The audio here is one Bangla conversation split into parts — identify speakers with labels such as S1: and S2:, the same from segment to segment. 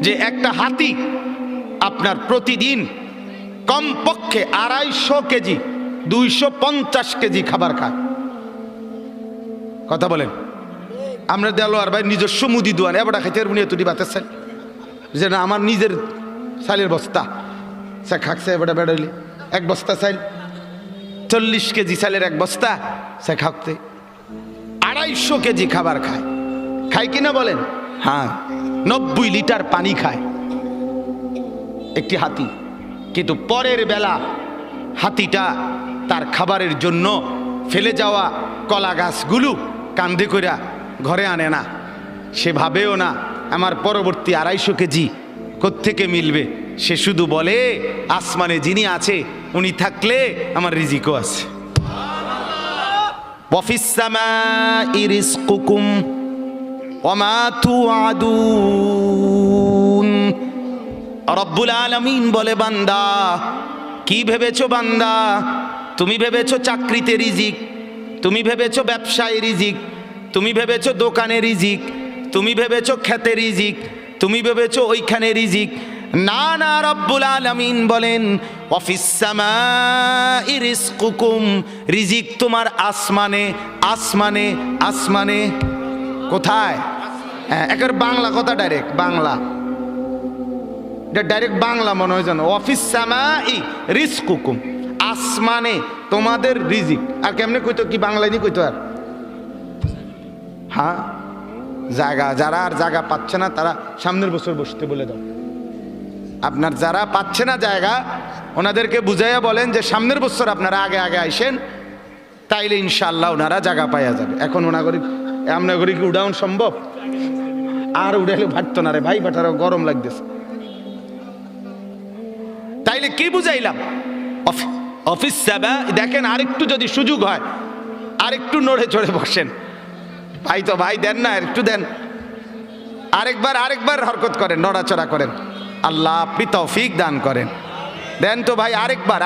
S1: যে একটা হাতি আপনার প্রতিদিন কমপক্ষে 250 কেজি 250 কেজি খাবার খায়। কথা বলেন। আমরা দেলোয়ার ভাই নিজস্ব মুদি দোয়ান এবারটা খাইতে পারবো তুই বাতেছেন যে না আমার নিজের চালের বস্তা সে খাকছে এবারটা বেড়াইলে এক বস্তা চাল 40 কেজি চালের এক বস্তা সে খাকতে 250 কেজি খাবার খায়। খায় কিনা বলেন? হ্যাঁ। 90 লিটার পানি খায় একটি হাতি। কিন্তু পরের বেলা হাতিটা তার খাবারের জন্য ফেলে যাওয়া কলা গাছগুলো কান্ধে কইরা ঘরে আনে না। সে ভাবেও না আমার পরবর্তী 250 কেজি কোত্থেকে মিলবে। সে শুধু বলে আসমানে যিনি আছে উনি থাকলে আমার রিজিকও আছে। ওয়াফিস সামাই রিজকুকুম ওয়া মা তুআদুন। রব্বুল আলামিন বলে, বান্দা কি ভেবেছো বান্দা? তুমি ভেবেছো চাকরিতে রিজিক, তুমি ভেবেছো ব্যবসায় রিজিক, তুমি ভেবেছো দোকানে রিজিক, তুমি ভেবেছো খেতে রিজিক, তুমি ভেবেছো ওইখানে রিজিক। না না, রব্বুল আলামিন বলেন ওয়াফিস সামাই রিজকুকুম, রিজিক তোমার আসমানে আসমানে আসমানে। কোথায়? একের বাংলা কথা, ডাইরেক্ট বাংলা, ডাইরেক্ট বাংলা মনে হয় যেন। অফিস সামাই রিজকুকুম, আসমানে তোমাদের রিজিক। আর কেমনে কইতো? কি বাংলায় নি কইতো? আর হ্যাঁ, জায়গা যারা আর জায়গা পাচ্ছে না তারা সামনের বছর বসতে বলে দাও। আপনার যারা পাচ্ছে না জায়গা ওনাদেরকে বুঝাইয়া বলেন যে সামনের বছর আপনারা আগে আগে আইসেন, তাইলে ইনশাআল্লাহ ওনারা জায়গা পাইয়া যাবে। এখন ওনাগরি আমনাগরি কি উড়াউন সম্ভব? আর উড়াইলে ভাটতো না রে ভাই, বাটারও গরম লাগতেছে। তাইলে কি বুঝাইলাম? অফিস সাবা। দেখেন আরেকটু যদি সুযোগ হয় আরেকটু নড়ে চড়ে বসেন। ভাই তো ভাই দেন না, একটু দেন। আরেকবার হরকত করেন, নড়াচড়া করেন। আল্লাহ আপনি তৌফিক দান করেন। দেন তো ভাই, আরেকবার।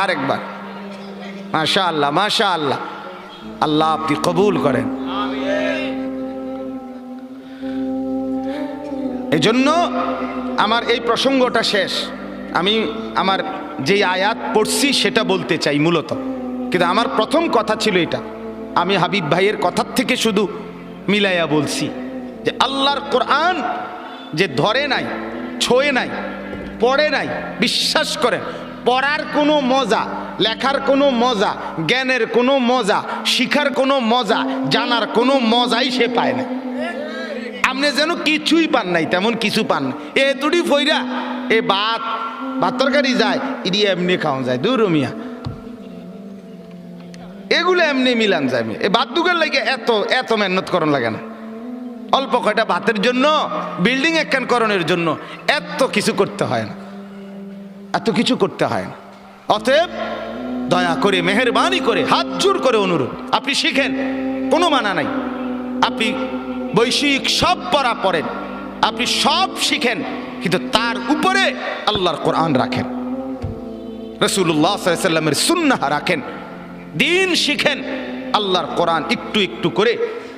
S1: মাশাআল্লাহ মাশাআল্লাহ, আল্লাহ আপনি কবুল করেন। এই জন্য আমার এই প্রসঙ্গটা শেষ। আমি আমার যে আয়াত পড়ছি সেটা বলতে চাই মূলত, কিন্তু আমার প্রথম কথা ছিল এটা। আমি হাবিব ভাইয়ের কথার থেকে শুধু মিলাইয়া বলছি যে আল্লাহর কোরআন যে ধরে নাই, ছোঁয়ে নাই, পড়ে নাই, বিশ্বাস করেন পড়ার কোনো মজা, লেখার কোনো মজা, জ্ঞানের কোনো মজা, শিখার কোনো মজা, জানার কোনো মজাই সে পায় না। আপনি যেন কিছুই পান নাই, তেমন কিছু পান না। এতুটি ফইরা এ ভাত তরকারি যায়, ইডি এমনি খাওয়া যায়। দূর মিয়া, এগুলো এমনি মিলান যায়। এ ভাত দুগার লাগে এত মেহনত করন লাগে না। অল্প কয়টা ভাতের জন্য, বিল্ডিং একখান করণের জন্য এত কিছু করতে হয় না, এত কিছু করতে হয় না। অতএব দয়া করে, মেহেরবানি করে, হাত জোর করে অনুরোধ, আপনি শিখেন, কোনো মানা নাই। আপনি বৈষয়িক সব পড়া পড়েন, আপনি সব শিখেন, কিন্তু তার উপরে আল্লাহর কোরআন রাখেন, রাসূলুল্লাহ সাল্লাল্লাহু আলাইহি ওয়াসাল্লামের সুন্নাহ রাখেন, দিন শিখেন। আল্লাহর কোরআন একটু একটু করে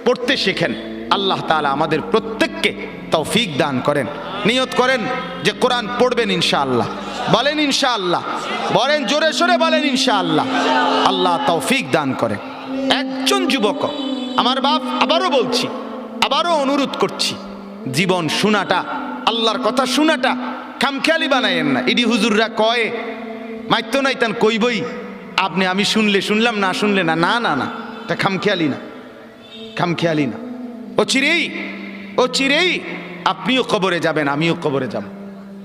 S1: পড়তে শিখেন। আল্লাহ তাআলা আমাদের প্রত্যেককে তৌফিক দান করেন। নিয়ত করেন যে কোরআন পড়বেন ইনশাআল্লাহ। বলেন ইনশাআল্লাহ, বলেন জোরে সোরে বলেন ইনশাআল্লাহ। আল্লাহ তৌফিক দান করেন। একজন যুবক, আমার বাপ, আবারও বলছি, আবারও অনুরোধ করছি, জীবন শোনাটা, আল্লাহর কথা শোনাটা খামখেয়ালি বানায়েন না। ইডি হুজুররা কয় মাইতো নাই তান কইবই, আপনি আমি শুনলে শুনলাম, না শুনলে না। না না না, তা খামখেয়ালি না, খামখেয়ালি না। ও চিরেই আপনিও কবরে যাবেন, আমিও কবরে যাব,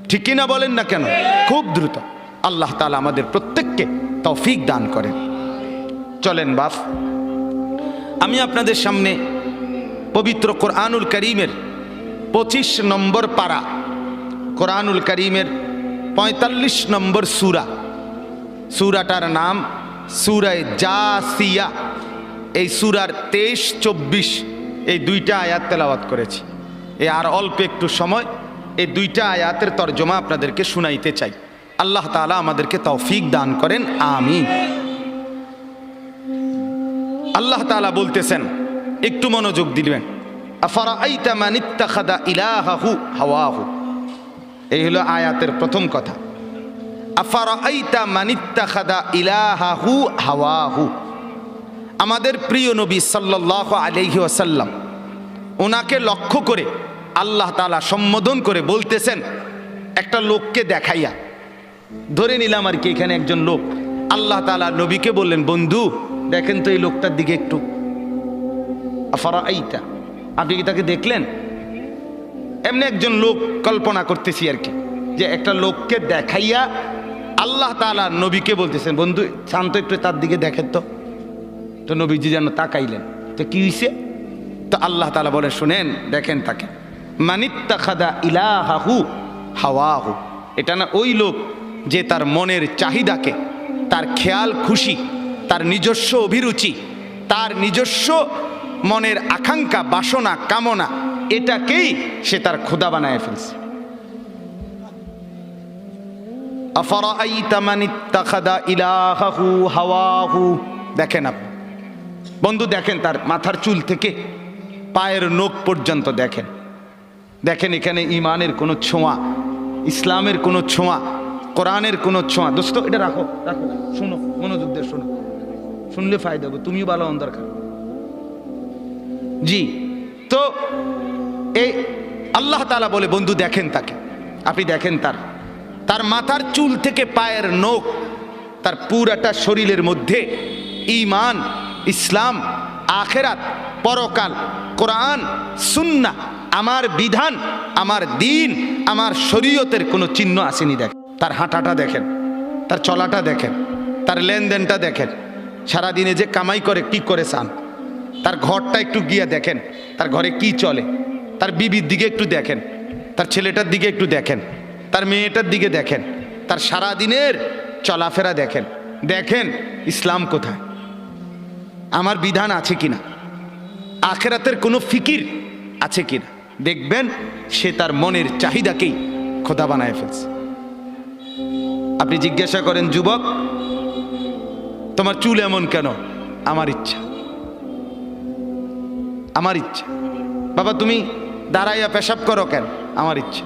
S1: ঠিক কিনা বলেন না কেন? খুব দ্রুত। আল্লাহ তাআলা আমাদের প্রত্যেককে তৌফিক দান করেন। চলেন বাপ, আমি আপনাদের সামনে পবিত্র কোরআনুল কারীমের 25 নম্বর পারা, কোরআনুল কারীমের 45 নম্বর সূরা, সূরাটার নাম সূরায়ে জাসিয়া। এই সূরার 23-24 এই দুইটা আয়াত তেলাওয়াত করেছি। আর অল্প একটু সময় এই দুইটা আয়াতের তরজমা আপনাদেরকে শুনাইতে চাই। আল্লাহ তাআলা আমাদেরকে তৌফিক দান করেন, আমিন। আল্লাহ তাআলা বলতেছেন, একটু মনোযোগ দিবেন। আফারাআইতা মান ইত্তাখাযা ইলাহাহু হাওয়াহু, এই হলো আয়াতের প্রথম কথা। আফারাআইতা মানিত্তাখাযা ইলাহাহু হাওয়াহু। আমাদের প্রিয় নবী সাল্লাল্লাহু আলাইহি ওয়াসাল্লাম, ওনাকে লক্ষ্য করে আল্লাহ তাআলা সম্বোধন করে বলতেছেন একটা লোককে দেখাইয়া, ধরে নিলাম আর কি এখানে একজন লোক, আল্লাহ তাআলা নবীকে বললেন, বন্ধু দেখেন তো এই লোকটার দিকে একটু। আফারাআইতা, আপনি কি তাকে দেখলেন? এমনি একজন লোক কল্পনা করতেছি আর কি, যে একটা লোককে দেখাইয়া আল্লাহ তাআলা নবীকে বলতেছেন, বন্ধু শান্ত একটু তার দিকে দেখেন তো। তো নবীজি যেন তাকাইলেন, তো কি হইছে? তো আল্লাহ তাআলা বলে, শুনেন দেখেন তাকে, মানিত্তাখাযা ইলাহাহু হাওয়াহু। এটা না ওই লোক যে তার মনের চাহিদাকে, তার খেয়াল খুশি, তার নিজস্ব অভিরুচি, তার নিজস্ব মনের আকাঙ্ক্ষা, বাসনা, কামনা, এটাকেই সে তার খোদা বানায় ফেলছে। আফারাআইতা মানিত্তাখাযা ইলাহাহু হাওয়াহু। দেখেন আপনি বন্ধু, দেখেন তার মাথার চুল থেকে পায়ের নখ পর্যন্ত দেখেন। দেখেন এখানে ইমানের কোনো ছোঁয়া, ইসলামের কোনো ছোঁয়া, কোরআনের কোনো ছোঁয়া। দোস্ত এটা রাখো, রাখো, শোনো, মনোযোগ দিয়ে শোনো, শুনলে ফায়দা হবে, তুমিও ভালো হন দরকার। জি, তো এই আল্লাহ তাআলা বলে, বন্ধু দেখেন তাকে, আপনি দেখেন তার মাথার চুল থেকে পায়ের নখ, তার পুরাটা শরীরের মধ্যে ঈমান, ইসলাম, আখিরাত, পরকাল, কোরআন, সুন্নাহ, আমার বিধান, আমার দিন, আমার শরীয়তের কোনো চিহ্ন আসেনি। দেখেন তার হাঁটাটা দেখেন, তার চলাটা দেখেন, তার লেনদেনটা দেখেন, সারাদিনে যে কামাই করে কি করে চান, তার ঘরটা একটু গিয়ে দেখেন, তার ঘরে কি চলে, তার বিবির দিকে একটু দেখেন, তার ছেলেটার দিকে একটু দেখেন, তার মেয়েটার দিকে দেখেন, তার সারাদিনের চলাফেরা দেখেন। দেখেন ইসলাম কোথায়, আমার বিধান আছে কিনা, আখিরাতের কোনো ফিকির আছে কিনা। দেখবেন সে তার মনের চাহিদাকেই খোদা বানায় ফেলছে। আপনি জিজ্ঞাসা করেন, যুবক তোমার চুল এমন কেন? আমার ইচ্ছা, আমার ইচ্ছা। বাবা তুমি দাঁড়াইয়া পেশাব করো কেন? আমার ইচ্ছা।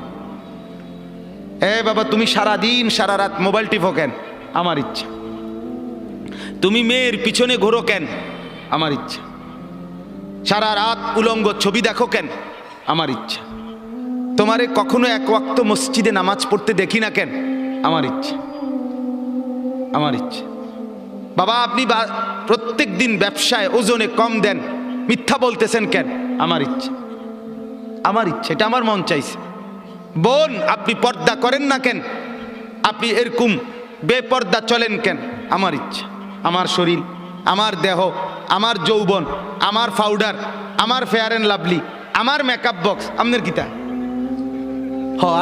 S1: বাবা তুমি সারাদিন সারা রাত মোবাইল টিপো কেন? আমার ইচ্ছা। তুমি মেয়ের পিছনে ঘোরো কেন? আমার ইচ্ছা। সারা রাত উলঙ্গ ছবি দেখো কেন? আমার ইচ্ছা। তোমারে কখনো এক ওয়াক্ত মসজিদে নামাজ পড়তে দেখি না কেন? আমার ইচ্ছা, আমার ইচ্ছা। বাবা আপনি প্রত্যেক দিন ব্যবসায় ওজনে কম দেন, মিথ্যা বলতেছেন কেন? আমার ইচ্ছা, আমার ইচ্ছা, এটা আমার মন চাইছে। বোন আপনি পর্দা করেন না কেন? আপনি এরকম বেপর্দা চলেন কেন? আমার ইচ্ছা। আমার শরীর, আমার দেহ, আমার যৌবন, আমার পাউডার, আমার ফেয়ার অ্যান্ড লাভলি, আমার মেকআপ বক্স, আপনার কিতা?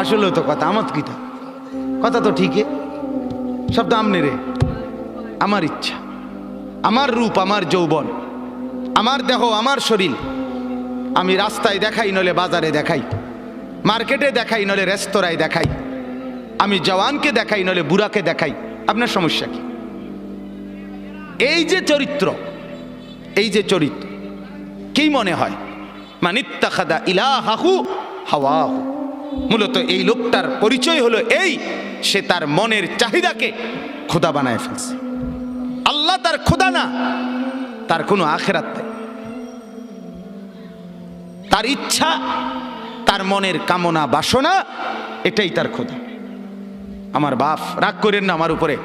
S1: আসলে তো কথা, আমার কিতা কথা তো ঠিকই, সব তো আমনে রে। আমার ইচ্ছা, আমার রূপ, আমার যৌবন, আমার দেহ, আমার শরীর, আমি রাস্তায় দেখাই, নলে বাজারে দেখাই, মার্কেটে দেখাই, নলে রেস্তোরাঁয় দেখাই, আমি জওয়ানকে দেখাই, নলে বুড়াকে দেখাই, আপনার সমস্যা কি? এই যে চরিত্র, এই যে চরিত্র, কি মনে হয়? মানিত্তাখাযা ইলাহাহু হাওয়াহু। মূলত এই লোকটার পরিচয় হলো এই, সে তার মনের চাহিদাকে খোদা বানায় ফেলছে। আল্লাহ তার খোদা না, তার কোনো আখিরাত নেই। তার ইচ্ছা, তার মনের কামনা বাসনা, এটাই তার খোদা। আমার বাপ রাগ করেন না আমার উপরে,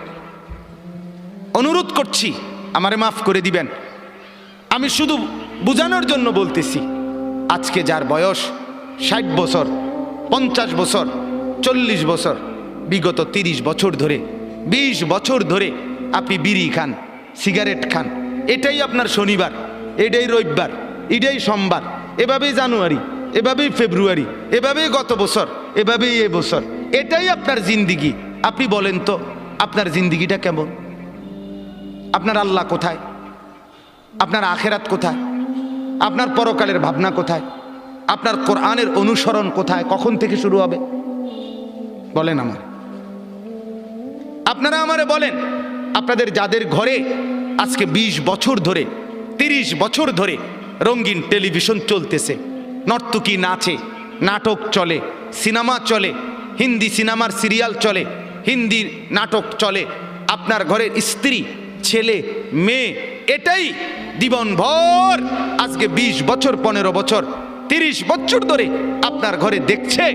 S1: অনুরোধ করছি আমারে মাফ করে দিবেন। আমি শুধু বুঝানোর জন্য বলতেছি, আজকে যার বয়স 60 বছর, 50 বছর, 40 বছর, বিগত 30 বছর ধরে, 20 বছর ধরে আপনি বিড়ি খান, সিগারেট খান, এটাই আপনার শনিবার, এটাই রবিবার, এটাই সোমবার, এভাবেই জানুয়ারি, এভাবেই ফেব্রুয়ারি, এভাবেই গত বছর, এভাবেই এ বছর, এটাই আপনার জিন্দিগি। আপনি বলেন তো আপনার জিন্দিগিটা কেমন? আপনার আল্লাহ কোথায়? আপনার আখিরাত কোথায়? আপনার পরকালের ভাবনা কোথায়? আপনার কোরআনের অনুসরণ কোথায়? কখন থেকে শুরু হবে বলেন আমার? আপনারা আমারে বলেন, আপনাদের যাদের ঘরে আজকে 20 বছর ধরে, 30 বছর ধরে রঙিন টেলিভিশন চলতেছে, নর্তকী নাচে, নাটক চলে, সিনেমা চলে, হিন্দি সিনেমার সিরিয়াল চলে, হিন্দি নাটক চলে, আপনার ঘরের স্ত্রী ছেলে মেয়ে এটাই জীবনভর আজকে 20 বছর 15 বছর 30 বছর ধরে আপনার ঘরে দেখছে,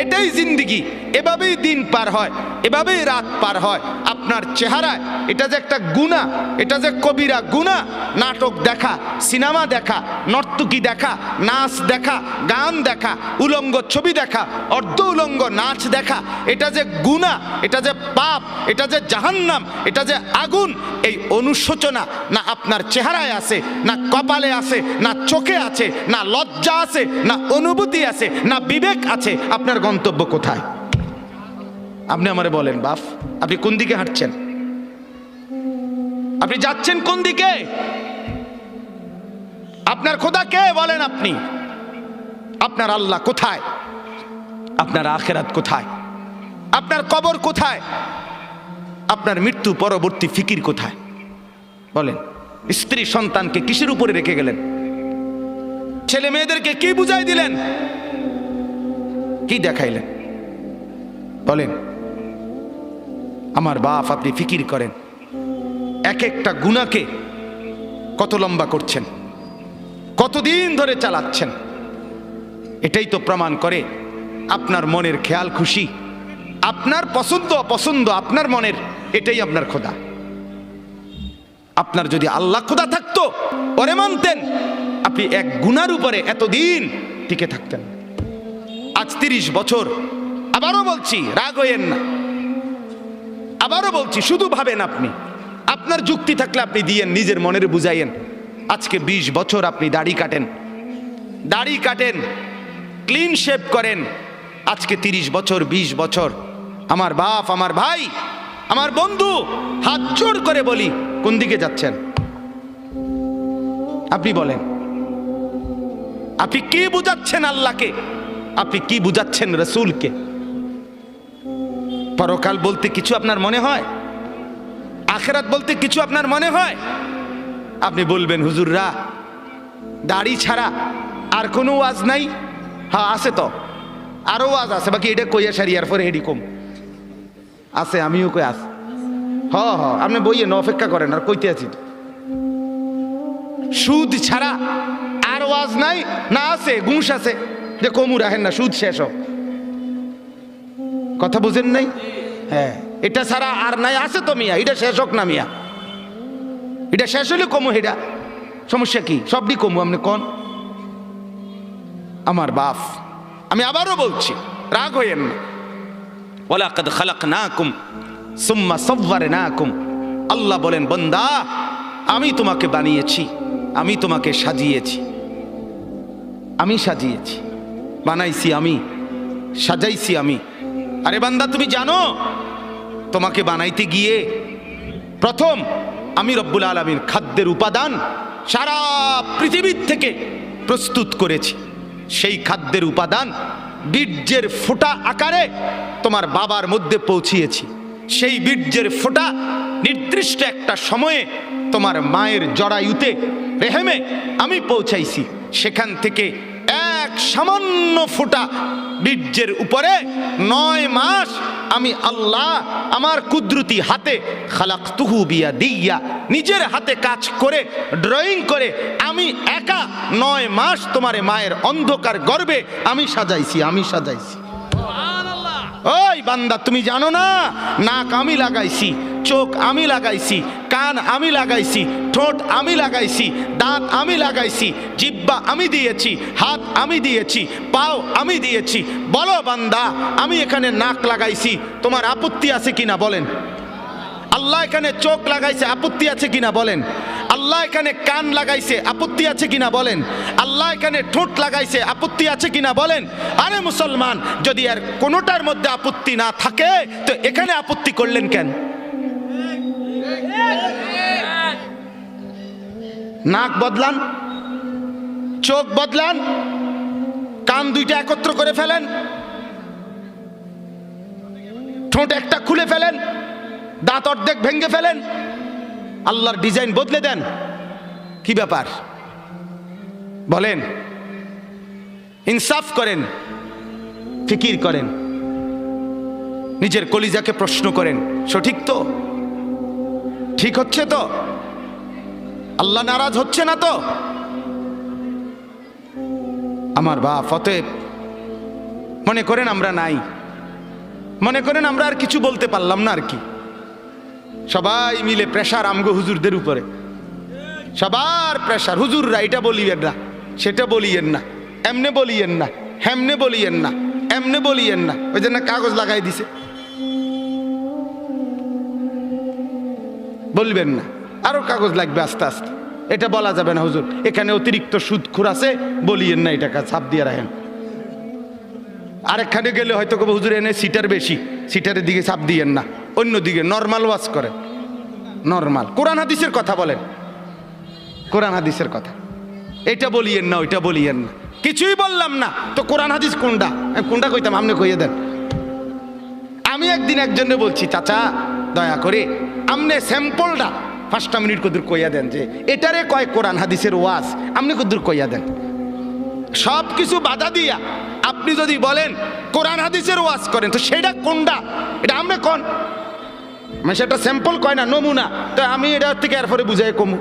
S1: এটাই জিন্দিগি, এভাবেই দিন পার হয়, এভাবেই রাত পার হয়। আপনার চেহারায় এটা যে একটা গুনাহ, এটা যে কবিরা গুনাহ, নাটক দেখা, সিনেমা দেখা, নর্তকী দেখা, নাচ দেখা, গান দেখা, উলঙ্গ ছবি দেখা, অর্ধ উলঙ্গ নাচ দেখা, এটা যে গুনাহ, এটা যে পাপ, এটা যে জাহান্নাম, এটা যে আগুন, এই অনুশোচনা না আপনার চেহারায় আছে, না কপালে আছে, না চোখে আছে, না লজ্জা আছে, না অনুভূতি আছে, না বিবেক আছে। আপনার গন্তব্য কোথায়? আপনি আমারে বলেন বাপ, আপনি কোন দিকে হাঁটছেন? আপনি যাচ্ছেন কোন দিকে? আপনার খোদা কে বলেন আপনি? আপনার আল্লাহ কোথায়? আপনার আখিরাত কোথায়? আপনার কবর কোথায়? আপনার মৃত্যু পরবর্তী ফিকির কোথায়? বলেন। স্ত্রী সন্তানকে কিসের উপরে রেখে গেলেন? ছেলে মেয়েদেরকে কি বুঝাই দিলেন? কি দেখাইলেন? বলেন। আমার বাপ, আপনি ফিকির করেন, এক একটা গুনাহকে কত লম্বা করছেন, কতদিন ধরে চালাচ্ছেন। এটাই তো প্রমাণ করে আপনার মনের খেয়াল খুশি, আপনার পছন্দ অপছন্দ আপনার মনের, এটাই আপনার খোদা। আপনার যদি আল্লাহ খোদা থাকতো, ওরে মানতেন, আপনি এক গুনার উপরে এতদিন টিকে থাকতেন। আজ 30 বছর, আবারও বলছি রাগ হইয়েন না, আবারও বলছি শুধু ভাবেন আপনি, আপনার যুক্তি থাকলে আপনি দিয়েন, নিজের মনের বুঝাইয়েন। আজকে 20 বছর আপনি দাড়ি কাটেন, ক্লিন শেভ করেন, আজকে 30 বছর 20 বছর। আমার বাপ, আমার ভাই, আমার বন্ধু, হাত জোড় করে বলি, কোন দিকে যাচ্ছেন? আপনি বলেন। আপনি কি বুঝাচ্ছেন আল্লাহকে? আপনি কি বুঝাচ্ছেন রাসূলকে? পরকাল বলতে কিছু আপনার মনে হয়? আখিরাত বলতে কিছু আপনার মনে হয়? আপনি বলবেন হুজুররা দাড়ি ছাড়া আর কোনো ওয়াজ নাই? হ্যাঁ আছে তো, আরো ওয়াজ আছে, বাকি এটা কইয়া সারিয়ার পরে হেডি কম আছে, আমিও কই আস। হ আপনি বইয়েন, অপেক্ষা করেন, আর কইতে আছি। সুদ ছাড়া আর ওয়াজ নাই? না আছে, ঘুষ আছে, যে কমু রাখেন না, সুদ শেষ হোক। কথা বুঝেন নাই? হ্যাঁ, এটা ছাড়া আর নাই, আছে তো মিয়া, এটা শেষ হোক না মিয়া, এটা শেষ হলে কমু, এটা সমস্যা কি? সবই কমু, আপনি কোন? আমার বাপ, আমি আবারও বলছি, রাগ হইয়েন না। ওয়ালাকাদ খালাকনাকুম সুম্মা সাওয়ারনাকুম। আল্লাহ বলেন, বান্দা আমি তোমাকে বানিয়েছি, আমি তোমাকে সাজিয়েছি, আমি সাজিয়েছি, বানাইছি আমি, সাজাইছি আমি। আরে বান্দা তুমি জানো, তোমাকে বানাইতে গিয়ে প্রথম আমি রব্বুল আলামিন খাদ্যের উপাদান সারা পৃথিবীর থেকে প্রস্তুত করেছি। সেই খাদ্যের উপাদান বীর্যের ফোঁটা আকারে তোমার বাবার মধ্যে পৌঁছিয়েছি। সেই বীর্যের ফোঁটা নির্দিষ্ট একটা সময়ে তোমার মায়ের জরায়ুতে, রেহেমে আমি পৌঁছাইছি। সেখান থেকে এক সামান্য ফোঁটা বীর্যের উপরে 9 মাস আমি আল্লাহ আমার কুদরতি হাতে খালাকতুহু বিয়াদিয়া, নিজের হাতে কাজ করে, ড্রয়িং করে আমি একা 9 মাস তোমার মায়ের অন্ধকার গর্ভে আমি সাজাইছি। ওই বান্দা তুমি জানো না, নাক আমি লাগাইছি, চোখ আমি লাগাইছি, কান আমি লাগাইছি, ঠোঁট আমি লাগাইছি, দাঁত আমি লাগাইছি, জিহ্বা আমি দিয়েছি, হাত আমি দিয়েছি, পাও আমি দিয়েছি। বলো বান্দা, আমি এখানে নাক লাগাইছি, তোমার আপত্তি আছে কিনা বলেন? আল্লাহ এখানে চোখ লাগাইছে, আপত্তি আছে কিনা বলেন? আল্লাহ এখানে কান লাগাইছে, আপত্তি আছে কিনা বলেন? আল্লাহ এখানে ঠোঁট লাগাইছে, আপত্তি আছে কিনা বলেন? আরে মুসলমান, যদি আর কোনোটার মধ্যে আপত্তি না থাকে তো এখানে আপত্তি করলেন কেন? নাক বদলান, চোখ বদলান, কান দুইটা একত্র করে ফেলেন, ঠোঁট একটা খুলে ফেলেন, দাঁত অর্ধেক ভেঙে ফেলেন, আল্লাহর ডিজাইন বদলে দেন। কি ব্যাপার বলেন? ইনসাফ করেন, ফিকির করেন। নিজের কলিজাকে প্রশ্ন করেন, সঠিক তো? ঠিক হচ্ছে তো? আল্লাহ নারাজ হচ্ছে না তো? আমার বাপ, অতএব মনে করেন আমরা নাই, মনে করেন আমরা আর কিছু বলতে পারলাম না আর কি। সবাই মিলে প্রেশার আমগো হুজুরদের উপরে, সবার প্রেশার। হুজুররা এটা বলিয়েন না, সেটা বলিয়েন না, এমনে বলিয়েন না, হেমনে বলিয়েন না, এমনে বলিয়েন না। ওই জন্য কাগজ লাগাই দিছে, বলবেন না, আরো কাগজ লাগবে আস্তে আস্তে। এটা বলা যাবে না হুজুর, এখানে অতিরিক্ত সুদখোর আছে, বলিয়েন না, এটা ছাপ দিয়ে রাখেন। আরেকখানে গেলে হয়তো কবে হুজুর এনে সিটার বেশি, সিটারের দিকে ছাপ দিয়েন না, অন্যদিকে নর্মাল ওয়াজ করেন। নর্মাল কোরআন হাদিসের কথা বলেন, কোরআন হাদিসের কথা। এটা বলিয়েন না, ওইটা বলিয়েন না। কিছুই বললাম না তো কোরআন হাদিস কোনটা? কোনটা কইতাম, আপনি কইয়ে দেন। আমি একদিন একজনে বলছি, চাচা দয়া করে আপনি স্যাম্পলটা 5টা মিনিট কদূর কইয়া দেন, যে এটারে কয় কোরআন হাদিসের ওয়াজ, আপনি কদূর কইয়া দেন। সব কিছু বাধা দিয়া আপনি যদি বলেন কোরআন হাদিসের ওয়াজ করেন, তো সেটা কোনটা? এটা আপনি কোন মানে সেটা স্যাম্পল কয় না, নমুনা। তো আমি এটা থেকে এরপরে বুঝাই কমু,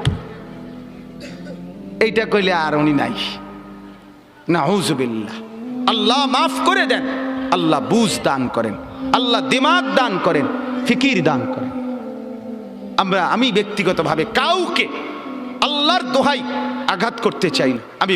S1: এইটা কইলে আর উনি নাই। নাউযুবিল্লাহ। আল্লাহ মাফ করে দেন, আল্লাহ বুঝ দান করেন, আল্লাহ দিমাগ দান করেন, ফিকির দান করেন। আমি ব্যক্তিগতভাবে কাউকে আল্লাহর দোহাই আঘাত করতে চাই না। আমি